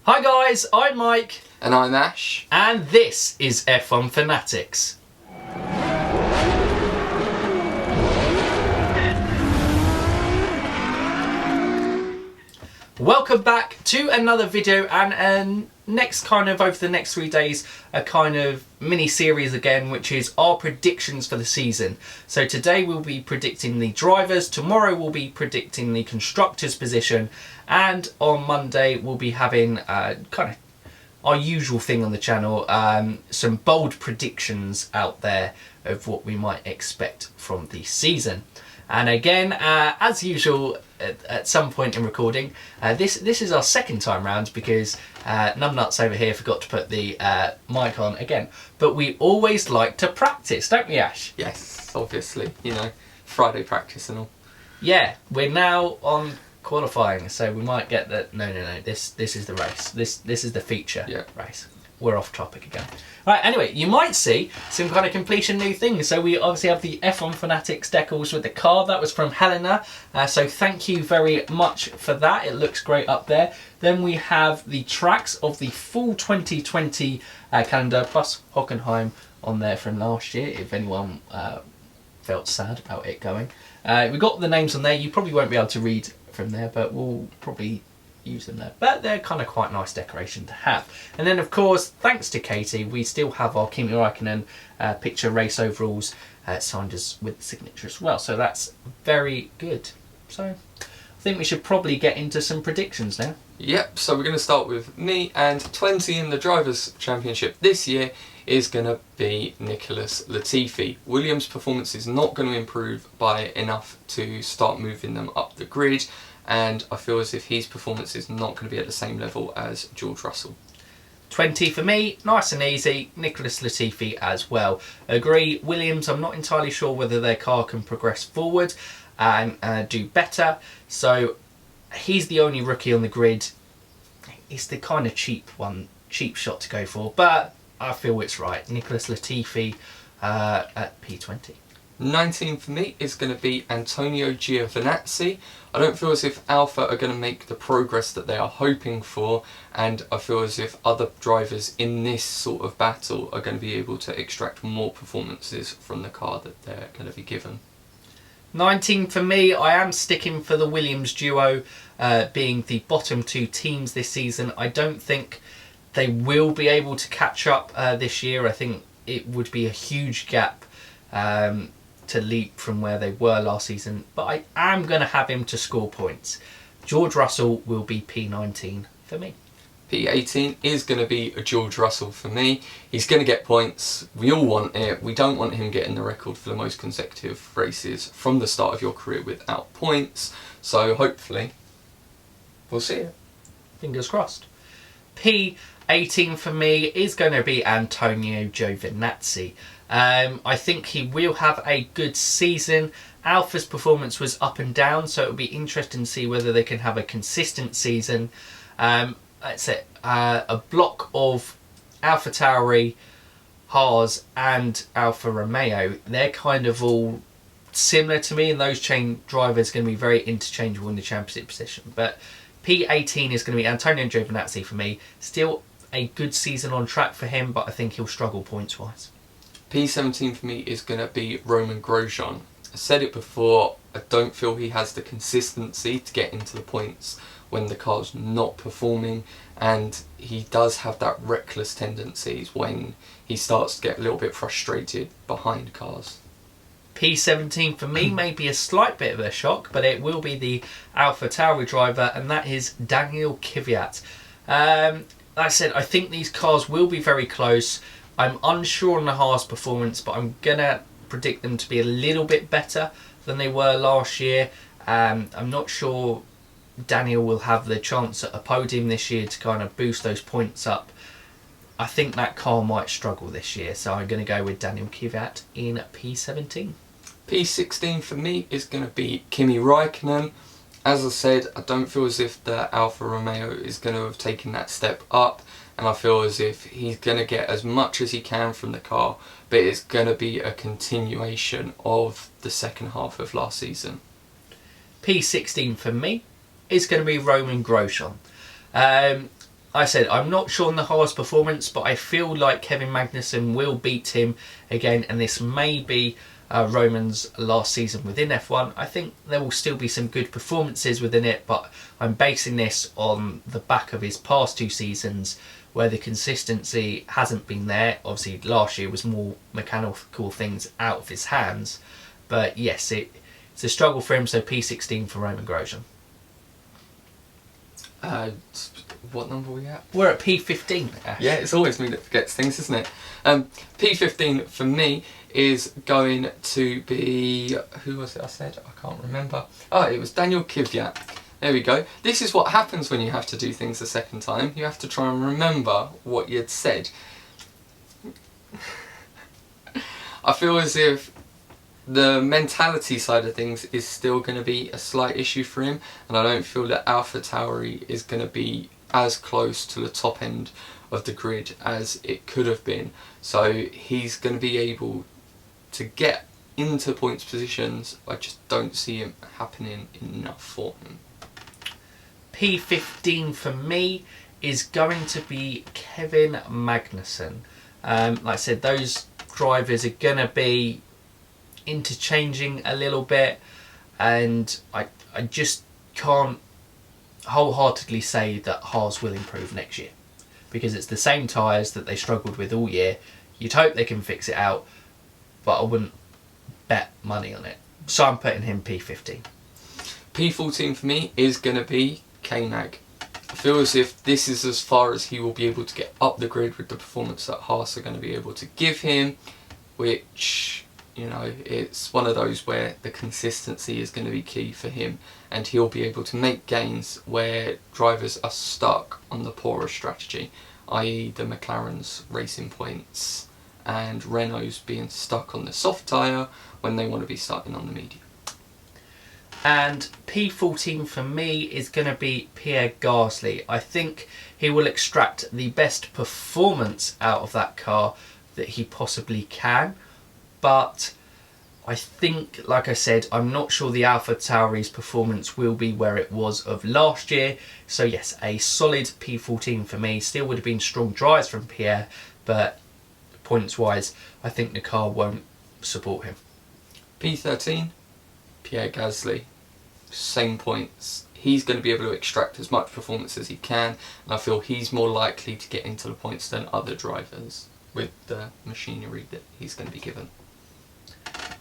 Hi guys, I'm Mike. And I'm Ash. And this is F1 Fanatics. Welcome back to another video and next over the next 3 days a kind of mini series again, which is our predictions for the season. So today we'll be predicting the drivers, tomorrow we'll be predicting the constructors position, and on Monday we'll be having kind of our usual thing on the channel, some bold predictions out there of what we might expect from the season. And again, as usual, at some point in recording, this is our second time round because Numbnuts over here forgot to put the mic on again. But we always like to practice, don't we, Ash? Yes, obviously. You know, Friday practice and all. Yeah, we're now on qualifying, so we might get the no. This is the race. This is the feature race. We're off topic again. Right, anyway, you might see some kind of completion new things. So we obviously have the F1 Fanatics decals with the car. That was from Helena. So thank you very much for that. It looks great up there. Then we have the tracks of the full 2020 calendar, plus Hockenheim on there from last year, if anyone felt sad about it going. We've got the names on there. You probably won't be able to read from there, but we'll probably use them there, but they're kind of quite nice decoration to have. And then of course, thanks to Katie, we still have our Kimi Räikkönen picture race overalls signed as with the signature as well, so that's very good. So I think we should probably get into some predictions now. Yep, so we're going to start with me, and 20 in the Drivers' Championship this year is going to be Nicholas Latifi. Williams' performance is not going to improve by enough to start moving them up the grid, and I feel as if his performance is not going to be at the same level as George Russell. 20 for me, nice and easy. Nicholas Latifi as well. Agree, Williams, I'm not entirely sure whether their car can progress forward and do better. So he's the only rookie on the grid. It's the kind of cheap shot to go for, but I feel it's right. Nicholas Latifi at P20. 19 for me is going to be Antonio Giovinazzi. I don't feel as if Alfa are going to make the progress that they are hoping for, and I feel as if other drivers in this sort of battle are going to be able to extract more performances from the car that they're going to be given. 19 for me, I am sticking for the Williams duo being the bottom two teams this season. I don't think they will be able to catch up this year. I think it would be a huge gap to leap from where they were last season, but I am going to have him to score points. George Russell will be P19 for me. P18 is going to be a George Russell for me. He's going to get points. We all want it. We don't want him getting the record for the most consecutive races from the start of your career without points. So hopefully we'll see it. Fingers crossed. P18 for me is going to be Antonio Giovinazzi. I think he will have a good season. Alfa's performance was up and down, so it'll be interesting to see whether they can have a consistent season. That's it. A block of AlphaTauri, Haas and Alfa Romeo. They're kind of all similar to me, and those chain drivers are going to be very interchangeable in the championship position. But P18 is going to be Antonio Giovinazzi for me. Still a good season on track for him, but I think he'll struggle points-wise. P17 for me is going to be Romain Grosjean. I said it before, I don't feel he has the consistency to get into the points when the car's not performing, and he does have that reckless tendencies when he starts to get a little bit frustrated behind cars. P17 for me may be a slight bit of a shock, but it will be the AlphaTauri driver, and that is Daniel Kvyat. Like I said, I think these cars will be very close. I'm unsure on the Haas performance, but I'm going to predict them to be a little bit better than they were last year. I'm not sure Daniel will have the chance at a podium this year to kind of boost those points up. I think that car might struggle this year, so I'm going to go with Daniel Kvyat in P17. P16 for me is going to be Kimi Räikkönen. As I said, I don't feel as if the Alfa Romeo is going to have taken that step up, and I feel as if he's going to get as much as he can from the car, but it's going to be a continuation of the second half of last season. P16 for me is going to be Romain Grosjean. I said, I'm not sure on the Haas performance, but I feel like Kevin Magnussen will beat him again, and this may be Roman's last season within F1. I think there will still be some good performances within it, but I'm basing this on the back of his past 2 seasons where the consistency hasn't been there. Obviously, last year was more mechanical things out of his hands, but yes, it's a struggle for him, so P16 for Roman Grosjean. What number are we at? We're at P15, Ash. Yeah, it's always me that forgets things, isn't it? P15 for me is going to be... Who was it I said? I can't remember. Oh, it was Daniel Kvyat. There we go. This is what happens when you have to do things a second time. You have to try and remember what you'd said. I feel as if the mentality side of things is still going to be a slight issue for him, and I don't feel that AlphaTauri is going to be as close to the top end of the grid as it could have been. So he's going to be able to get into points positions. I just don't see it happening enough for him. P15 for me is going to be Kevin Magnussen. Like I said, those drivers are going to be interchanging a little bit, and I just can't wholeheartedly say that Haas will improve next year, because it's the same tyres that they struggled with all year. You'd hope they can fix it out, but I wouldn't bet money on it. So I'm putting him P15. P14 for me is going to be K-Mag. I feel as if this is as far as he will be able to get up the grid with the performance that Haas are going to be able to give him, which, you know, it's one of those where the consistency is going to be key for him, and he'll be able to make gains where drivers are stuck on the poorer strategy, i.e. the McLaren's racing points and Renault's being stuck on the soft tyre when they want to be starting on the medium. And P14 for me is going to be Pierre Gasly. I think he will extract the best performance out of that car that he possibly can, but I think, like I said, I'm not sure the AlphaTauri's performance will be where it was of last year. So yes, a solid P14 for me. Still would have been strong drives from Pierre, but points wise, I think the car won't support him. P13, Pierre Gasly. Same points. He's going to be able to extract as much performance as he can, and I feel he's more likely to get into the points than other drivers with the machinery that he's going to be given.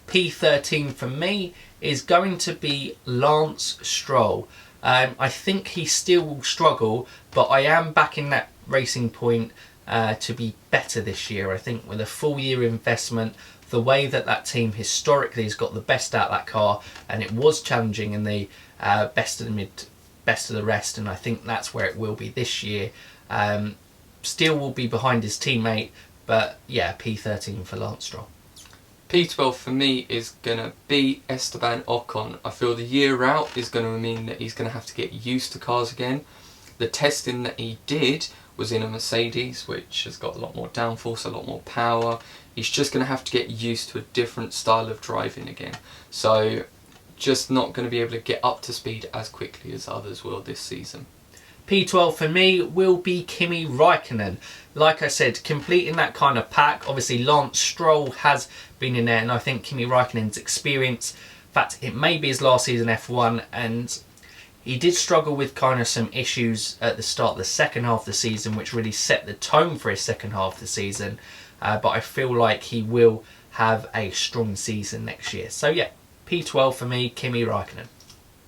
P13 for me is going to be Lance Stroll. I think he still will struggle, but I am backing that Racing Point to be better this year. I think with a full year investment, the way that team historically has got the best out of that car, and it was challenging in the best of the mid, best of the rest, and I think that's where it will be this year. Still will be behind his teammate, but yeah, P13 for Lance Stroll. P12 for me is going to be Esteban Ocon. I feel the year out is going to mean that he's going to have to get used to cars again. The testing that he did was in a Mercedes, which has got a lot more downforce, a lot more power. He's just going to have to get used to a different style of driving again. So just not going to be able to get up to speed as quickly as others will this season. P12 for me will be Kimi Raikkonen. Like I said, completing that kind of pack. Obviously Lance Stroll has been in there, and I think Kimi Raikkonen's experience, in fact it may be his last season F1, and he did struggle with kind of some issues at the start of the second half of the season, which really set the tone for his second half of the season. But I feel like he will have a strong season next year. So yeah, P12 for me, Kimi Raikkonen.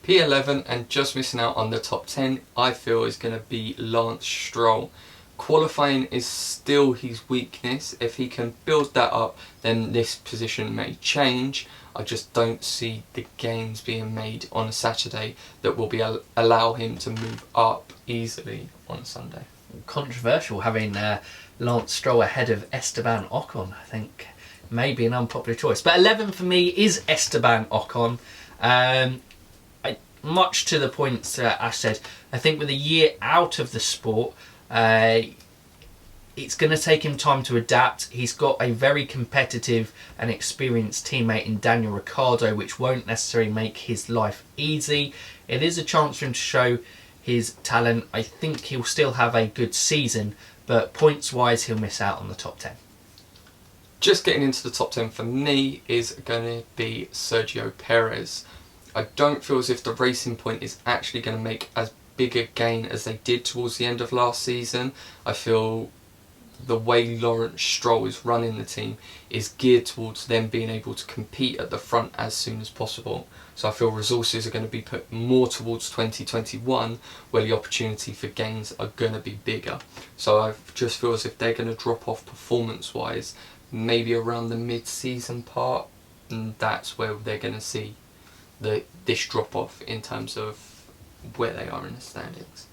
P11, and just missing out on the top 10, I feel is going to be Lance Stroll. Qualifying is still his weakness. If he can build that up, then this position may change. I just don't see the gains being made on a Saturday that will be allow him to move up easily on a Sunday. Controversial having Lance Stroll ahead of Esteban Ocon. I think maybe an unpopular choice. But 11 for me is Esteban Ocon. Much to the points Ash said, I think with a year out of the sport, it's going to take him time to adapt. He's got a very competitive and experienced teammate in Daniel Ricciardo, which won't necessarily make his life easy. It is a chance for him to show his talent. I think he'll still have a good season, but points-wise, he'll miss out on the top 10. Just getting into the top 10 for me is going to be Sergio Perez. I don't feel as if the Racing Point is actually going to make as big a gain as they did towards the end of last season. I feel the way Lawrence Stroll is running the team is geared towards them being able to compete at the front as soon as possible. So I feel resources are going to be put more towards 2021, where the opportunity for gains are going to be bigger. So I just feel as if they're going to drop off performance-wise, maybe around the mid-season part, and that's where they're going to see this drop-off in terms of where they are in the standings.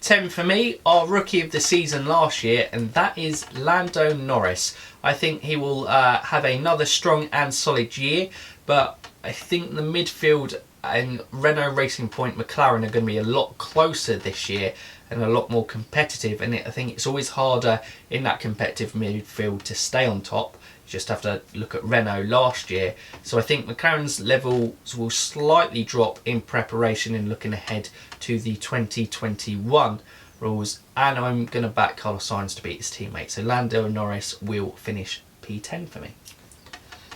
10 for me, our rookie of the season last year, and that is Lando Norris. I think he will have another strong and solid year, but I think the midfield and Renault Racing Point McLaren are going to be a lot closer this year and a lot more competitive, and I think it's always harder in that competitive midfield to stay on top. You just have to look at Renault last year. So I think McLaren's levels will slightly drop in preparation and looking ahead to the 2021 rules, and I'm going to back Carlos Sainz to beat his teammate. So Lando Norris will finish P10 for me.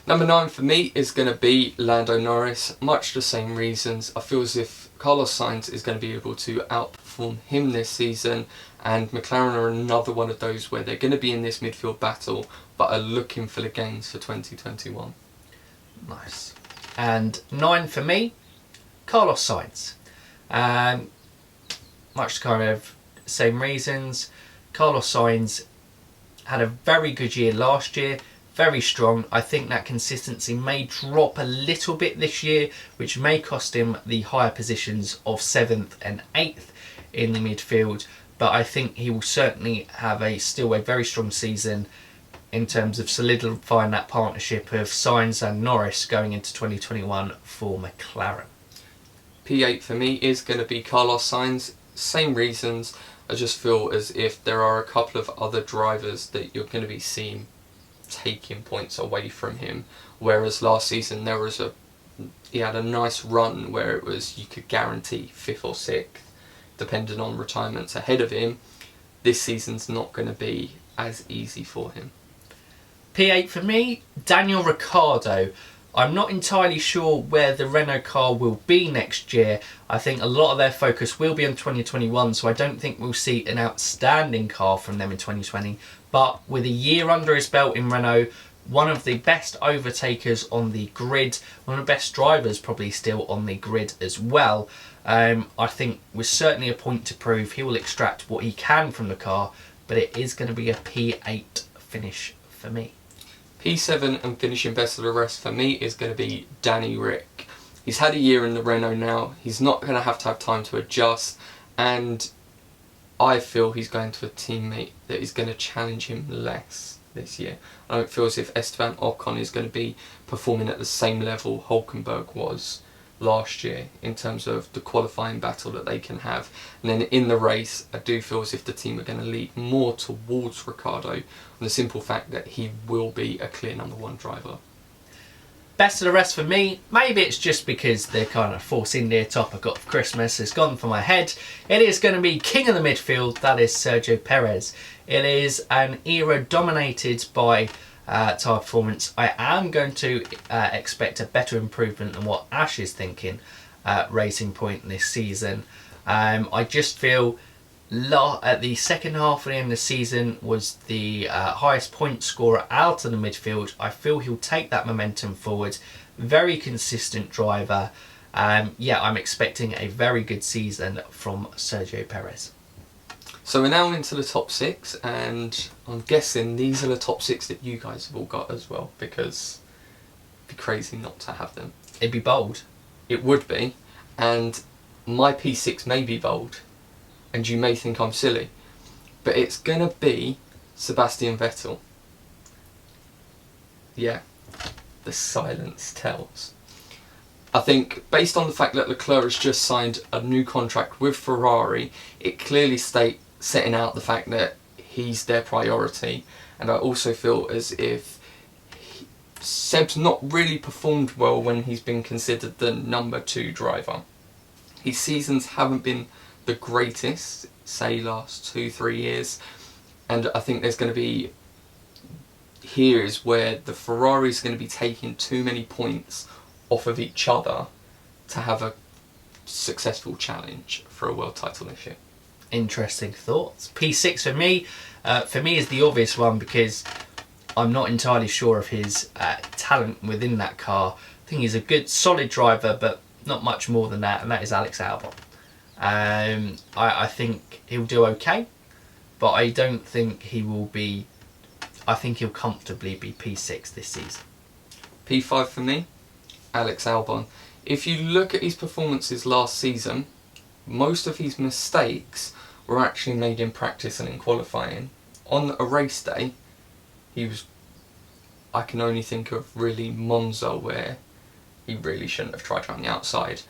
Number 9 for me is going to be Lando Norris. Much the same reasons. I feel as if Carlos Sainz is going to be able to outperform him this season, and McLaren are another one of those where they're going to be in this midfield battle but are looking for the gains for 2021. Nice. And 9 for me, Carlos Sainz. Much kind of same reasons. Carlos Sainz had a very good year last year, very strong. I think that consistency may drop a little bit this year, which may cost him the higher positions of 7th and 8th in the midfield, but I think he will certainly have still a very strong season in terms of solidifying that partnership of Sainz and Norris going into 2021 for McLaren. P8 for me is going to be Carlos Sainz. Same reasons. I just feel as if there are a couple of other drivers that you're going to be seeing taking points away from him, whereas last season he had a nice run where it was you could guarantee 5th or 6th depending on retirements ahead of him. This season's not going to be as easy for him. P8 for me, Daniel Ricciardo. I'm not entirely sure where the Renault car will be next year. I think a lot of their focus will be on 2021, so I don't think we'll see an outstanding car from them in 2020. But with a year under his belt in Renault, one of the best overtakers on the grid, one of the best drivers probably still on the grid as well, I think with certainly a point to prove. He will extract what he can from the car, but it is going to be a P8 finish for me. P7 and finishing best of the rest for me is going to be Danny Rick. He's had a year in the Renault now. He's not going to have time to adjust, and I feel he's going to a teammate that is going to challenge him less this year. I don't feel as if Esteban Ocon is going to be performing at the same level Hulkenberg was last year in terms of the qualifying battle that they can have. And then in the race, I do feel as if the team are going to lead more towards Ricciardo on the simple fact that he will be a clear number 1 driver. Best of the rest for me, maybe it's just because the kind of Force India top I got for Christmas has gone for my head. It is going to be king of the midfield, that is Sergio Perez. It is an era dominated by tyre performance. I am going to expect a better improvement than what Ash is thinking at Racing Point this season. I just feel at the second half of the end of the season was the highest point scorer out of the midfield. I feel he'll take that momentum forward. Very consistent driver. Yeah, I'm expecting a very good season from Sergio Perez. So we're now into the top 6, and I'm guessing these are the top 6 that you guys have all got as well, because it'd be crazy not to have them. It'd be bold. It would be, and my P6 may be bold, and you may think I'm silly, but it's going to be Sebastian Vettel. Yeah, the silence tells. I think based on the fact that Leclerc has just signed a new contract with Ferrari, it clearly setting out the fact that he's their priority. And I also feel as if Seb's not really performed well when he's been considered the number 2 driver. His seasons haven't been the greatest, say last 2-3 years, and I think there's going to be, here is where the Ferraris are going to be taking too many points off of each other to have a successful challenge for a world title this year. Interesting thoughts. P6 for me is the obvious one, because I'm not entirely sure of his talent within that car. I think he's a good, solid driver, but not much more than that, and that is Alex Albon. I think he'll do okay, but I don't think he will be... I think he'll comfortably be P6 this season. P5 for me, Alex Albon. If you look at his performances last season, most of his mistakes were actually made in practice and in qualifying. On a race day, he was... I can only think of really Monza, where he really shouldn't have tried around the outside,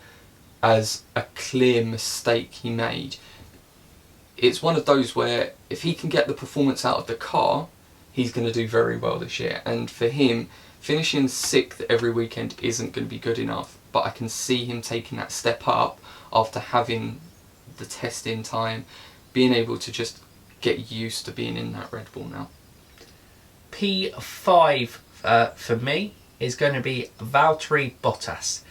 as a clear mistake he made. It's one of those where if he can get the performance out of the car, he's going to do very well this year. And for him, finishing 6th every weekend isn't going to be good enough, but I can see him taking that step up after having the testing time, being able to just get used to being in that Red Bull now. P5 for me is going to be Valtteri Bottas.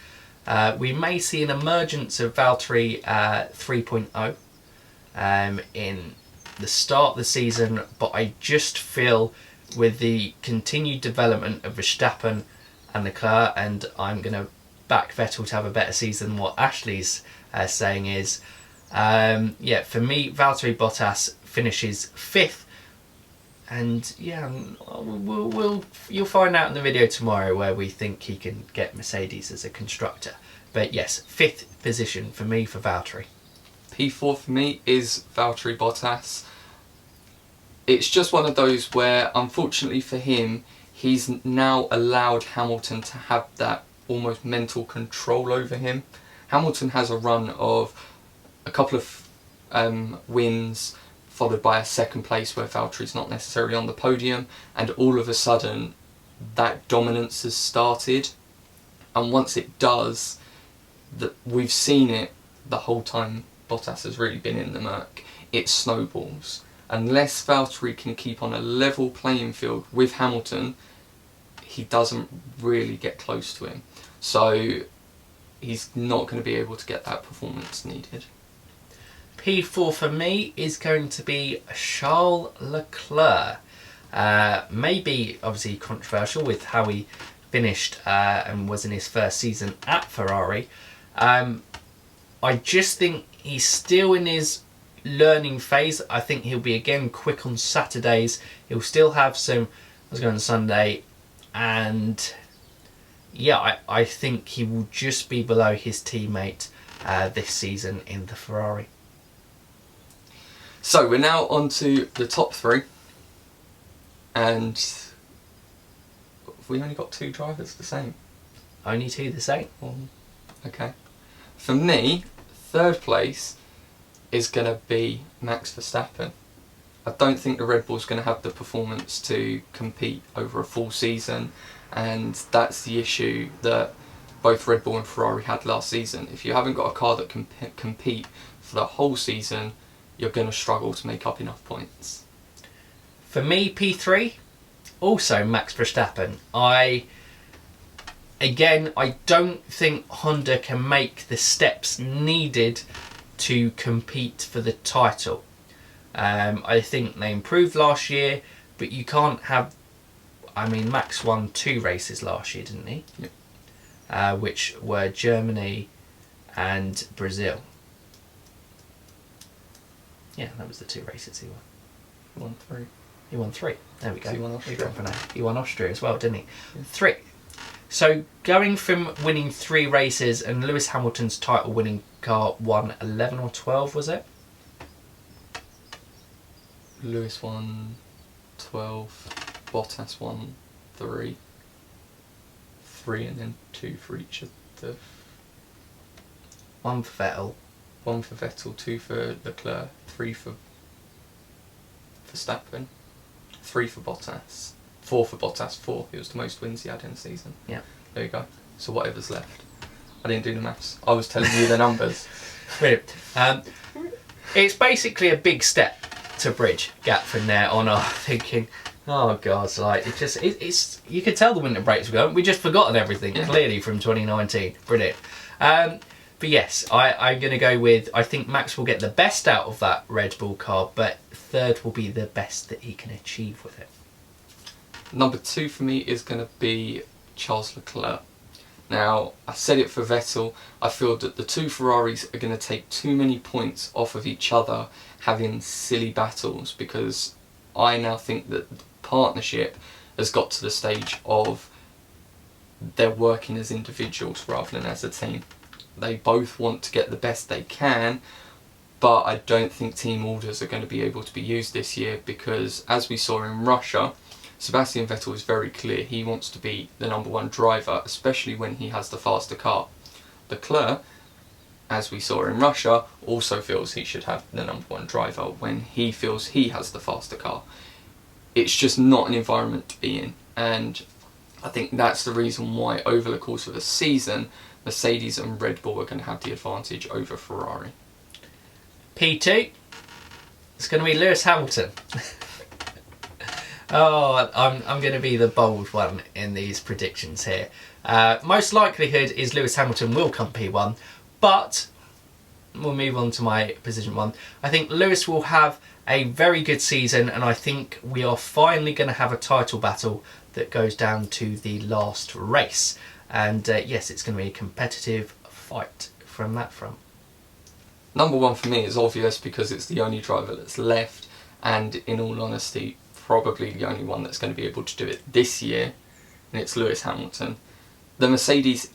We may see an emergence of Valtteri 3.0 in the start of the season, but I just feel with the continued development of Verstappen and Leclerc, and I'm going to back Vettel to have a better season than what Ashley's saying is, yeah, for me, Valtteri Bottas finishes 5th, and yeah, you'll find out in the video tomorrow where we think he can get Mercedes as a constructor. But yes, 5th position for me for Valtteri. P4 for me is Valtteri Bottas. It's just one of those where, unfortunately for him, he's now allowed Hamilton to have that almost mental control over him. Hamilton has a run of a couple of wins, followed by a 2nd place where Valtteri's not necessarily on the podium, and all of a sudden that dominance has started. And once it does, we've seen it the whole time Bottas has really been in the murk, it snowballs. Unless Valtteri can keep on a level playing field with Hamilton, he doesn't really get close to him. So he's not going to be able to get that performance needed. P4 for me is going to be Charles Leclerc. Maybe obviously controversial with how he finished and was in his first season at Ferrari. I just think he's still in his learning phase. I think he'll be again quick on Saturdays. He'll still have some... I was going on Sunday, and yeah, I think he will just be below his teammate this season in the Ferrari. So we're now on to the top 3, and we only got 2 drivers the same. Only 2 the same? Okay. For me, 3rd place is going to be Max Verstappen. I don't think the Red Bull's going to have the performance to compete over a full season, and that's the issue that both Red Bull and Ferrari had last season. If you haven't got a car that can compete for the whole season, you're going to struggle to make up enough points. For me, P3, also Max Verstappen. I don't think Honda can make the steps needed to compete for the title. I think they improved last year, but you can't have... I mean, Max won 2 races last year, didn't he? Yep. Which were Germany and Brazil. Yeah, that was the 2 races he won. He won 3. He won 3. There we go. He won Austria. He won Austria as well, didn't he? Yeah. 3. So going from winning 3 races, and Lewis Hamilton's title winning car won 11 or 12, was it? Lewis won 12, Bottas won 3, and then 2 for each of the... 1 for Vettel. 1 for Vettel, 2 for Leclerc, 3 for Verstappen, 3 for Bottas, 4 for Bottas, 4. It was the most wins he had in the season. Yeah. There you go. So whatever's left. I didn't do the maths. I was telling you the numbers. Brilliant. It's basically a big step to bridge gap from there on. Thinking, oh god, like it's you could tell the winter breaks were going. We just forgotten everything clearly from 2019. Brilliant. But yes, I'm going to go with, I think Max will get the best out of that Red Bull car, but third will be the best that he can achieve with it. Number 2 for me is going to be Charles Leclerc. Now, I said it for Vettel, I feel that the two Ferraris are going to take too many points off of each other having silly battles, because I now think that the partnership has got to the stage of they're working as individuals rather than as a team. They both want to get the best they can, but I don't think team orders are going to be able to be used this year, because as we saw in Russia, Sebastian Vettel is very clear he wants to be the number 1 driver, especially when he has the faster car. Leclerc, as we saw in Russia, also feels he should have the number 1 driver when he feels he has the faster car. It's just not an environment to be in, and I think that's the reason why over the course of a season Mercedes and Red Bull are going to have the advantage over Ferrari. P2, it's going to be Lewis Hamilton. Oh, I'm going to be the bold one in these predictions here. Most likelihood is Lewis Hamilton will come P1, but we'll move on to my position 1. I think Lewis will have a very good season, and I think we are finally going to have a title battle that goes down to the last race. And yes, it's going to be a competitive fight from that front. Number 1 for me is obvious because it's the only driver that's left, and in all honesty, probably the only one that's going to be able to do it this year, and it's Lewis Hamilton. The Mercedes,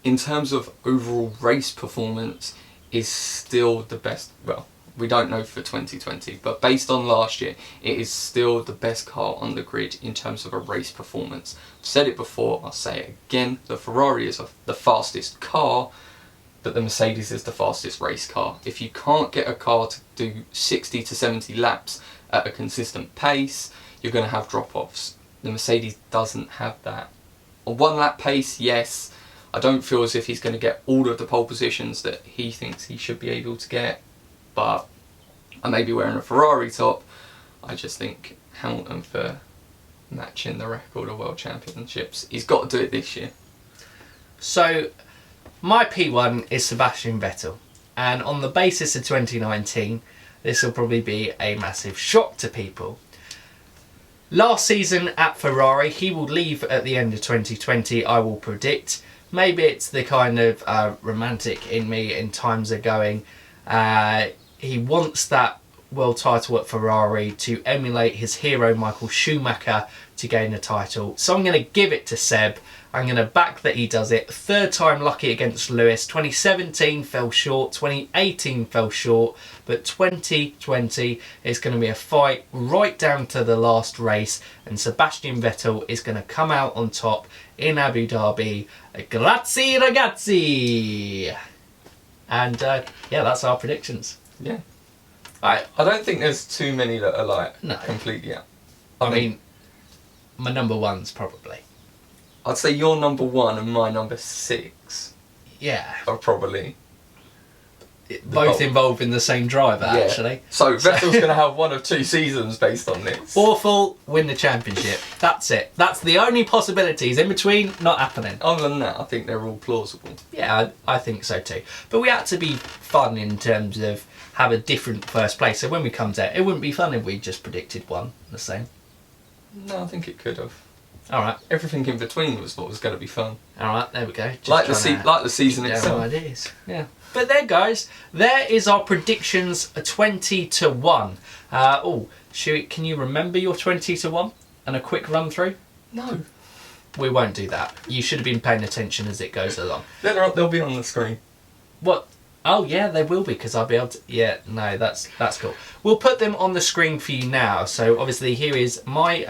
in terms of overall race performance, is still the best. Well, we don't know for 2020, but based on last year, it is still the best car on the grid in terms of a race performance. I've said it before, I'll say it again, the Ferrari is the fastest car, but the Mercedes is the fastest race car. If you can't get a car to do 60 to 70 laps at a consistent pace, you're going to have drop-offs. The Mercedes doesn't have that. A 1 lap pace, yes. I don't feel as if he's going to get all of the pole positions that he thinks he should be able to get, but I may be wearing a Ferrari top. I just think Hamilton, for matching the record of World Championships, he's got to do it this year. So my P1 is Sebastian Vettel, and on the basis of 2019, this will probably be a massive shock to people. Last season at Ferrari, he will leave at the end of 2020, I will predict. Maybe it's the kind of romantic in me in times are going. He wants that world title at Ferrari to emulate his hero Michael Schumacher to gain a title. So I'm going to give it to Seb. I'm going to back that he does it. 3rd time lucky against Lewis. 2017 fell short. 2018 fell short. But 2020 is going to be a fight right down to the last race. And Sebastian Vettel is going to come out on top in Abu Dhabi. Grazie ragazzi! And yeah, that's our predictions. Yeah. I don't think there's too many that are like completely out. I mean, my number 1's probably. I'd say your number 1 and my number 6 Yeah. are probably both involved in the same driver, actually. So Vettel's going to have 1 of 2 seasons based on this. Awful, win the championship. That's it. That's the only possibilities. In between, not happening. Other than that, I think they're all plausible. Yeah, I think so too. But we had to be fun in terms of have a different first place. So when we come to it wouldn't be fun if we just predicted one the same. No, I think it could have. All right. Everything in between was what was going to be fun. All right, there we go. Just like the season itself. Ideas. Yeah. But there, guys, there is our predictions 20-1. Can you remember your 20-1 and a quick run through? No. We won't do that. You should have been paying attention as it goes along. They'll be on the screen. What? Oh yeah, they will be, because I'll be able to. Yeah, no, that's cool. We'll put them on the screen for you now. So obviously here is my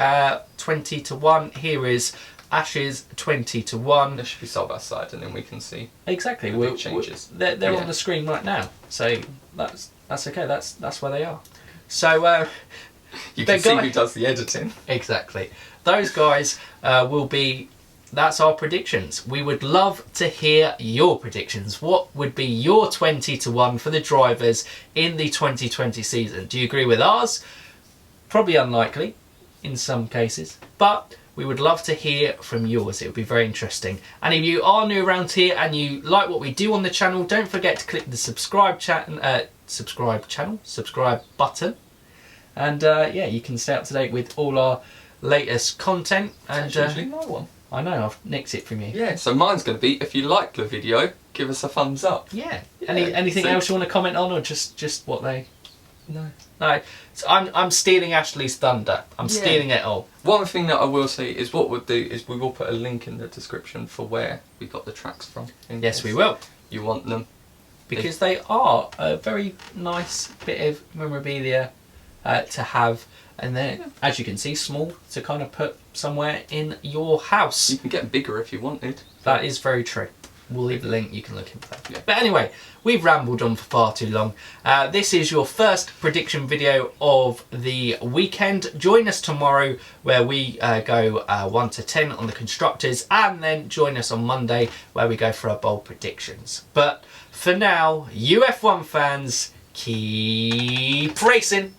20-1. Here is Ash's 20-1. They should be side by side, and then we can see exactly. the big changes. They're on the screen right now, so that's okay. That's where they are. So you can see who does the editing. Exactly. Those guys will be that's our predictions. We would love to hear your predictions. What would be your 20-1 for the drivers in the 2020 season? Do you agree with ours? Probably unlikely in some cases, but we would love to hear from yours. It would be very interesting. And if you are new around here and you like what we do on the channel, don't forget to click the subscribe button. And yeah, you can stay up to date with all our latest content. And That's usually my one. I know, I've nicked it from you. Yeah, so mine's going to be, if you like the video, give us a thumbs up. Yeah. Anything else you want to comment on, or just what they... No. So I'm stealing Ashley's thunder. I'm stealing it all. One thing that I will say is what we'll do is we will put a link in the description for where we got the tracks from. Yes, we will. You want them. Because they are a very nice bit of memorabilia to have. And they're, as you can see, small to kind of put somewhere in your house. You can get bigger if you wanted. That is very true. We'll leave the link, you can look into that. Yeah. But anyway, we've rambled on for far too long. This is your first prediction video of the weekend. Join us tomorrow where we go 1 to 10 on the constructors, and then join us on Monday where we go for our bold predictions. But for now, UF1 fans, keep racing!